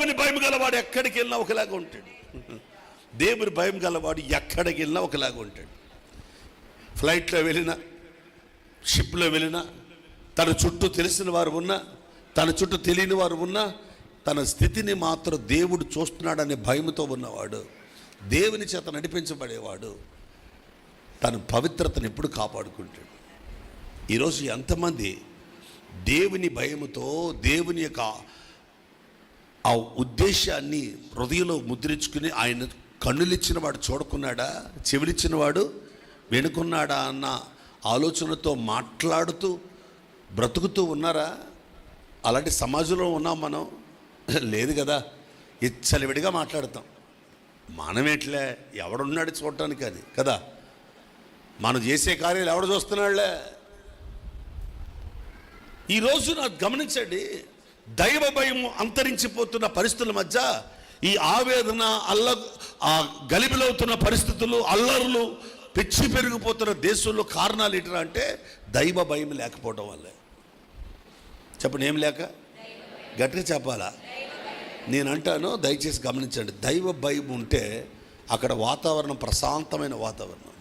దేవుని భయం గలవాడు ఎక్కడికి వెళ్ళినా ఒకలాగా ఉంటాడు. దేవుని భయం గలవాడు ఎక్కడికి వెళ్ళినా ఒకలాగా ఉంటాడు. ఫ్లైట్లో వెళ్ళినా, షిప్లో వెళ్ళినా, తన చుట్టూ తెలిసిన వారు ఉన్నా, తన చుట్టూ తెలియని వారు ఉన్నా, తన స్థితిని మాత్రం దేవుడు చూస్తున్నాడనే భయంతో ఉన్నవాడు, దేవుని చేత నడిపించబడేవాడు, తన పవిత్రతను ఎప్పుడు కాపాడుకుంటాడు. ఈరోజు ఎంతమంది దేవుని భయముతో దేవుని యొక్క ఆ ఉద్దేశాన్ని హృదయంలో ముద్రించుకుని, ఆయన కన్నులిచ్చిన వాడు చూడకున్నాడా, చెవులిచ్చిన వాడు వెనుకున్నాడా అన్న ఆలోచనతో మాట్లాడుతూ బ్రతుకుతూ ఉన్నారా? అలాంటి సమాజంలో ఉన్నాం మనం? లేదు కదా. ఇచ్చలివిడిగా మాట్లాడతాం. మనమేట్లే, ఎవడున్నాడు చూడటానికి అది కదా. మనం చేసే కార్యాలు ఎవడు చూస్తున్నాడులే. ఈరోజు నాకు గమనించండి, దైవ భయం అంతరించిపోతున్న పరిస్థితుల మధ్య ఈ ఆవేదన, గలిబిలవుతున్న పరిస్థితులు, అల్లర్లు పెచ్చి పెరిగిపోతున్న దేశంలో కారణాలు ఏంటంటే అంటే దైవ భయం లేకపోవడం వల్లే. చెప్పండి, ఏం లేక? గట్టిగా చెప్పాలా? నేను అంటాను, దయచేసి గమనించండి. దైవ భయం ఉంటే అక్కడ వాతావరణం ప్రశాంతమైన వాతావరణం.